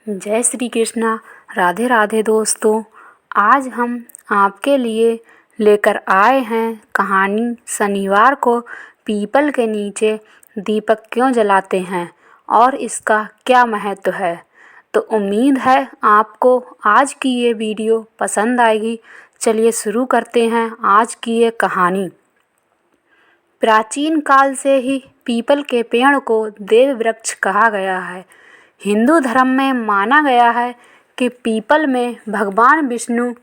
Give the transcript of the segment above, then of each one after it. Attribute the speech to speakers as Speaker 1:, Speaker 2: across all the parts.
Speaker 1: जय श्री कृष्णा। राधे राधे दोस्तों। आज हम आपके लिए लेकर आए हैं कहानी शनिवार को पीपल के नीचे दीपक क्यों जलाते हैं और इसका क्या महत्व है। तो उम्मीद है आपको आज की ये वीडियो पसंद आएगी। चलिए शुरू करते हैं आज की ये कहानी। प्राचीन काल से ही पीपल के पेड़ को देव वृक्ष कहा गया है। हिंदू धर्म में माना गया है कि पीपल में भगवान विष्णु,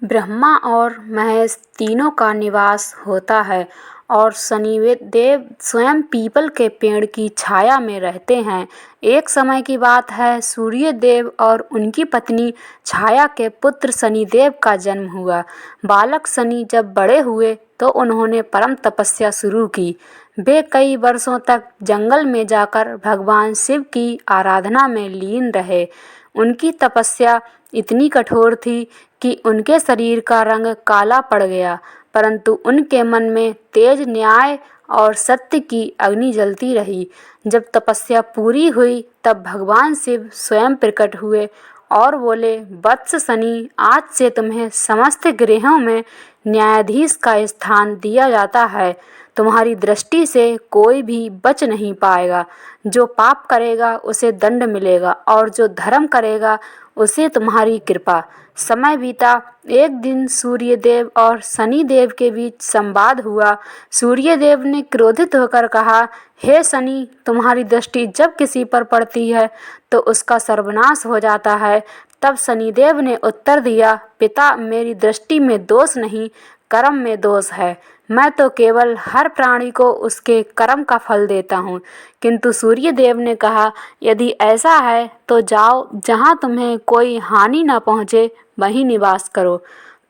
Speaker 1: ब्रह्मा और महेश तीनों का निवास होता है और शनिदेव स्वयं पीपल के पेड़ की छाया में रहते हैं। एक समय की बात है, सूर्य देव और उनकी पत्नी छाया के पुत्र शनिदेव का जन्म हुआ। बालक शनि जब बड़े हुए तो उन्होंने परम तपस्या शुरू की। वे कई वर्षों तक जंगल में जाकर भगवान शिव की आराधना में लीन रहे। उनकी तपस्या इतनी कठोर थी कि उनके शरीर का रंग काला पड़ गया, परंतु उनके मन में तेज न्याय और सत्य की अग्नि जलती रही। जब तपस्या पूरी हुई तब भगवान शिव स्वयं प्रकट हुए और बोले, वत्स शनि, आज से तुम्हें समस्त ग्रहों में न्यायाधीश का स्थान दिया जाता है। तुम्हारी दृष्टि से कोई भी बच नहीं पाएगा। जो पाप करेगा उसे दंड मिलेगा और जो धर्म करेगा उसे तुम्हारी कृपा। समय बीता। एक दिन सूर्यदेव और शनिदेव के बीच संवाद हुआ। सूर्यदेव ने क्रोधित होकर कहा, हे शनि, तुम्हारी दृष्टि जब किसी पर पड़ती है तो उसका सर्वनाश हो जाता है। तब शनिदेव ने उत्तर दिया, पिता, मेरी दृष्टि में दोष नहीं, कर्म में दोष है। मैं तो केवल हर प्राणी को उसके कर्म का फल देता हूँ। किंतु सूर्यदेव ने कहा, यदि ऐसा है तो जाओ, जहाँ तुम्हें कोई हानि न पहुँचे वहीं निवास करो।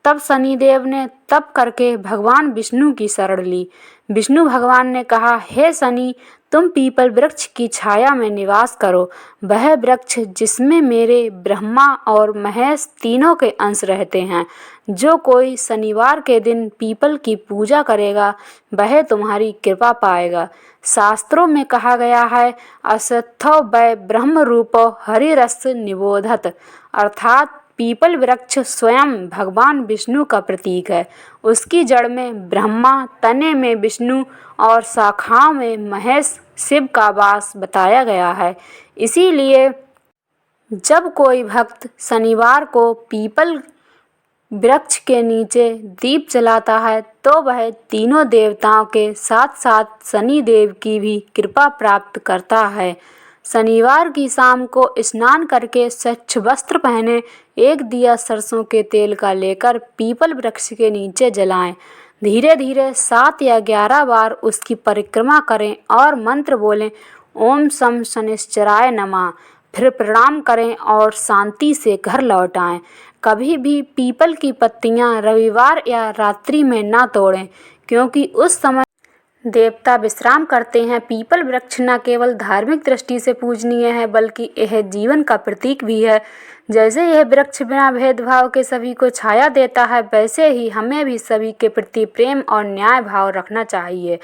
Speaker 1: तब शनिदेव ने तप करके भगवान विष्णु की शरण ली। विष्णु भगवान ने कहा, हे शनि, तुम पीपल वृक्ष की छाया में निवास करो। वह वृक्ष जिसमें मेरे ब्रह्मा और महेश तीनों के अंश रहते हैं। जो कोई शनिवार के दिन पीपल की पूजा करेगा वह तुम्हारी कृपा पाएगा। शास्त्रों में कहा गया है, अश्वत्थो वै ब्रह्म रूपो हरिरस निबोधत, अर्थात पीपल वृक्ष स्वयं भगवान विष्णु का प्रतीक है। उसकी जड़ में ब्रह्मा, तने में विष्णु और शाखाओं में महेश शिव का वास बताया गया है। इसीलिए जब कोई भक्त शनिवार को पीपल वृक्ष के नीचे दीप जलाता है तो वह तीनों देवताओं के साथ साथ शनिदेव की भी कृपा प्राप्त करता है। शनिवार की शाम को स्नान करके स्वच्छ वस्त्र पहने एक दिया सरसों के तेल का लेकर पीपल वृक्ष के नीचे जलाएं। धीरे धीरे 7 या 11 बार उसकी परिक्रमा करें और मंत्र बोलें, ओम शं शनिश्चराय नमः। फिर प्रणाम करें और शांति से घर लौट आएं। कभी भी पीपल की पत्तियां रविवार या रात्रि में ना तोड़ें, क्योंकि उस समय देवता विश्राम करते हैं। पीपल वृक्ष न केवल धार्मिक दृष्टि से पूजनीय है बल्कि यह जीवन का प्रतीक भी है। जैसे यह वृक्ष बिना भेदभाव के सभी को छाया देता है, वैसे ही हमें भी सभी के प्रति प्रेम और न्याय भाव रखना चाहिए।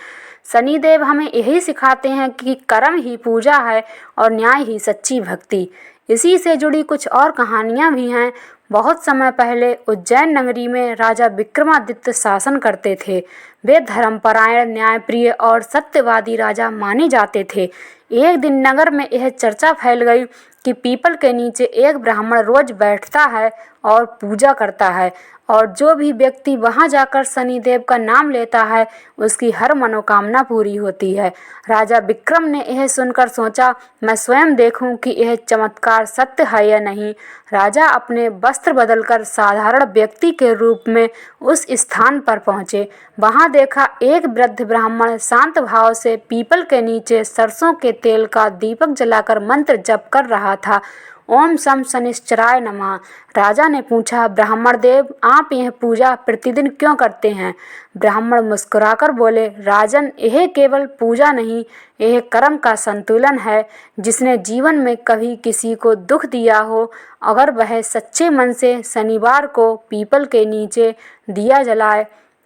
Speaker 1: शनिदेव हमें यही सिखाते हैं कि कर्म ही पूजा है और न्याय ही सच्ची भक्ति। इसी से जुड़ी कुछ और कहानियाँ भी हैं। बहुत समय पहले उज्जैन नगरी में राजा विक्रमादित्य शासन करते थे। वे धर्मपरायण, न्यायप्रिय और सत्यवादी राजा माने जाते थे। एक दिन नगर में यह चर्चा फैल गई कि पीपल के नीचे एक ब्राह्मण रोज बैठता है और पूजा करता है, और जो भी व्यक्ति वहां जाकर शनिदेव का नाम लेता है उसकी हर मनोकामना पूरी होती है। राजा विक्रम ने यह सुनकर सोचा, मैं स्वयं देखूं कि यह चमत्कार सत्य है या नहीं। राजा अपने वस्त्र बदलकर साधारण व्यक्ति के रूप में उस स्थान पर पहुंचे। वहां देखा एक वृद्ध ब्राह्मण शांत भाव से पीपल के नीचे सरसों के तेल का दीपक जलाकर मंत्र जप कर रहा था। ओम शं शनिश्चराय नमः। राजा ने पूछा, ब्राह्मण देव, आप यह पूजा प्रतिदिन क्यों करते हैं? ब्राह्मण मुस्कुराकर बोले, राजन, यह केवल पूजा नहीं, यह कर्म का संतुलन है। जिसने जीवन में कभी किसी को दुख दिया हो, अगर वह सच्चे मन से शनिवार को पीपल के नीचे दिया जलाए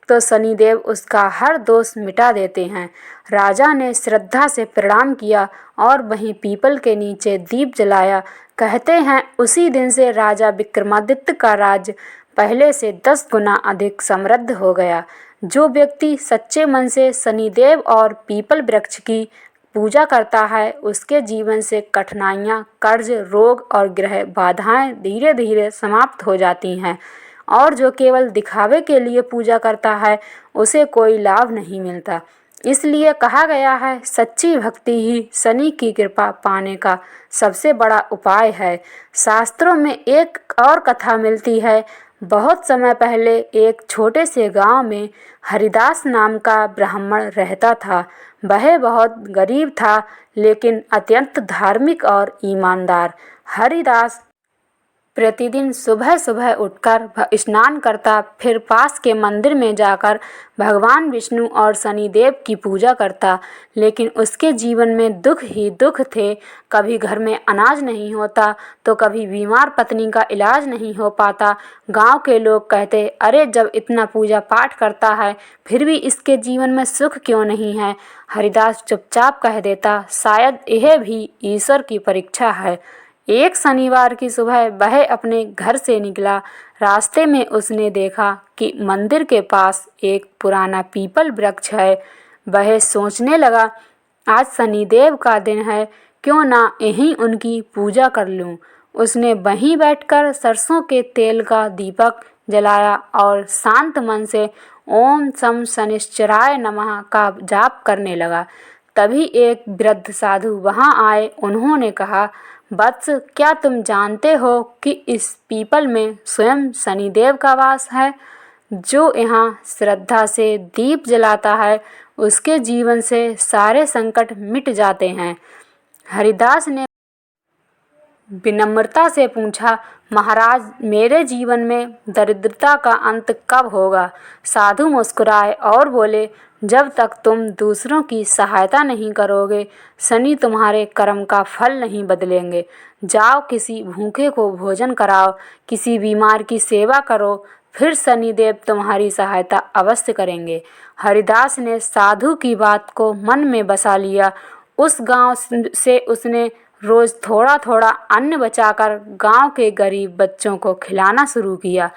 Speaker 1: तो शनिदेव उसका हर दोष मिटा देते हैं। राजा ने श्रद्धा से प्रणाम किया और वहीं पीपल के नीचे दीप जलाया। कहते हैं उसी दिन से राजा विक्रमादित्य का राज्य पहले से 10 गुना अधिक समृद्ध हो गया। जो व्यक्ति सच्चे मन से शनिदेव और पीपल वृक्ष की पूजा करता है उसके जीवन से कठिनाइयाँ, कर्ज, रोग और ग्रह बाधाएं धीरे धीरे समाप्त हो जाती हैं। और जो केवल दिखावे के लिए पूजा करता है उसे कोई लाभ नहीं मिलता। इसलिए कहा गया है सच्ची भक्ति ही शनि की कृपा पाने का सबसे बड़ा उपाय है। शास्त्रों में एक और कथा मिलती है। बहुत समय पहले एक छोटे से गांव में हरिदास नाम का ब्राह्मण रहता था। वह बहुत गरीब था लेकिन अत्यंत धार्मिक और ईमानदार। हरिदास प्रतिदिन सुबह सुबह उठकर स्नान करता, फिर पास के मंदिर में जाकर भगवान विष्णु और शनिदेव की पूजा करता। लेकिन उसके जीवन में दुख ही दुख थे। कभी घर में अनाज नहीं होता तो कभी बीमार पत्नी का इलाज नहीं हो पाता। गांव के लोग कहते, अरे जब इतना पूजा पाठ करता है फिर भी इसके जीवन में सुख क्यों नहीं है। हरिदास चुपचाप कह देता, शायद यह भी ईश्वर की परीक्षा है। एक शनिवार की सुबह वह अपने घर से निकला। रास्ते में उसने देखा कि मंदिर के पास एक पुराना पीपल वृक्ष है। वह सोचने लगा, आज शनिदेव का दिन है, क्यों ना यहीं उनकी पूजा कर लूं। उसने वहीं बैठकर सरसों के तेल का दीपक जलाया और शांत मन से ओम सम शनिश्चराय नमः का जाप करने लगा। तभी एक वृद्ध साधु वहां आए। उन्होंने कहा, वत्स, क्या तुम जानते हो कि इस पीपल में स्वयं शनिदेव का वास है? जो यहाँ श्रद्धा से दीप जलाता है उसके जीवन से सारे संकट मिट जाते हैं। हरिदास ने विनम्रता से पूछा, महाराज, मेरे जीवन में दरिद्रता का अंत कब होगा? साधु मुस्कुराए और बोले, जब तक तुम दूसरों की सहायता नहीं करोगे शनि तुम्हारे कर्म का फल नहीं बदलेंगे। जाओ किसी भूखे को भोजन कराओ, किसी बीमार की सेवा करो, फिर शनिदेव तुम्हारी सहायता अवश्य करेंगे। हरिदास ने साधु की बात को मन में बसा लिया। उस गांव से उसने रोज थोड़ा थोड़ा अन्न बचाकर गांव के गरीब बच्चों को खिलाना शुरू किया।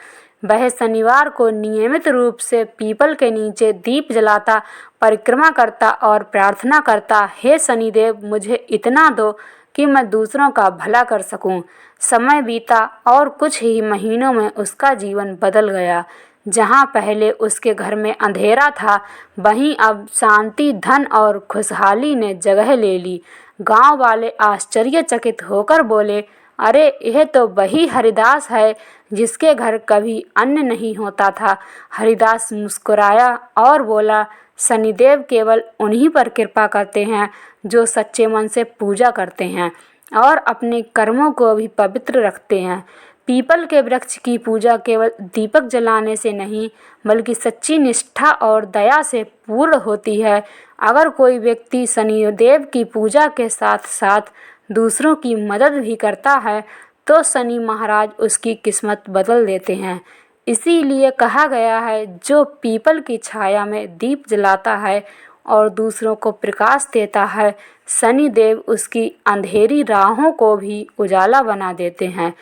Speaker 1: वह शनिवार को नियमित रूप से पीपल के नीचे दीप जलाता, परिक्रमा करता और प्रार्थना करता, हे शनिदेव, मुझे इतना दो कि मैं दूसरों का भला कर सकूं। समय बीता और कुछ ही महीनों में उसका जीवन बदल गया। जहां पहले उसके घर में अंधेरा था वहीं अब शांति, धन और खुशहाली ने जगह ले ली। गांव वाले आश्चर्यचकित होकर बोले, अरे यह तो वही हरिदास है जिसके घर कभी अन्न नहीं होता था। हरिदास मुस्कुराया और बोला, शनिदेव केवल उन्हीं पर कृपा करते हैं जो सच्चे मन से पूजा करते हैं और अपने कर्मों को भी पवित्र रखते हैं। पीपल के वृक्ष की पूजा केवल दीपक जलाने से नहीं बल्कि सच्ची निष्ठा और दया से पूर्ण होती है। अगर कोई व्यक्ति शनिदेव की पूजा के साथ साथ दूसरों की मदद भी करता है तो शनि महाराज उसकी किस्मत बदल देते हैं। इसीलिए कहा गया है, जो पीपल की छाया में दीप जलाता है और दूसरों को प्रकाश देता है, शनिदेव उसकी अंधेरी राहों को भी उजाला बना देते हैं।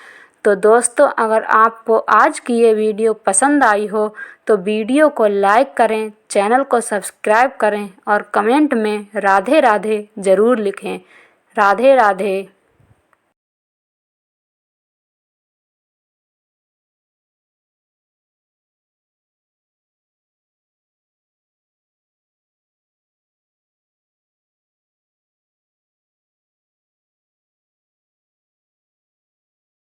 Speaker 1: तो दोस्तों, अगर आपको आज की ये वीडियो पसंद आई हो तो वीडियो को लाइक करें, चैनल को सब्सक्राइब करें और कमेंट में राधे राधे ज़रूर लिखें। राधे राधे।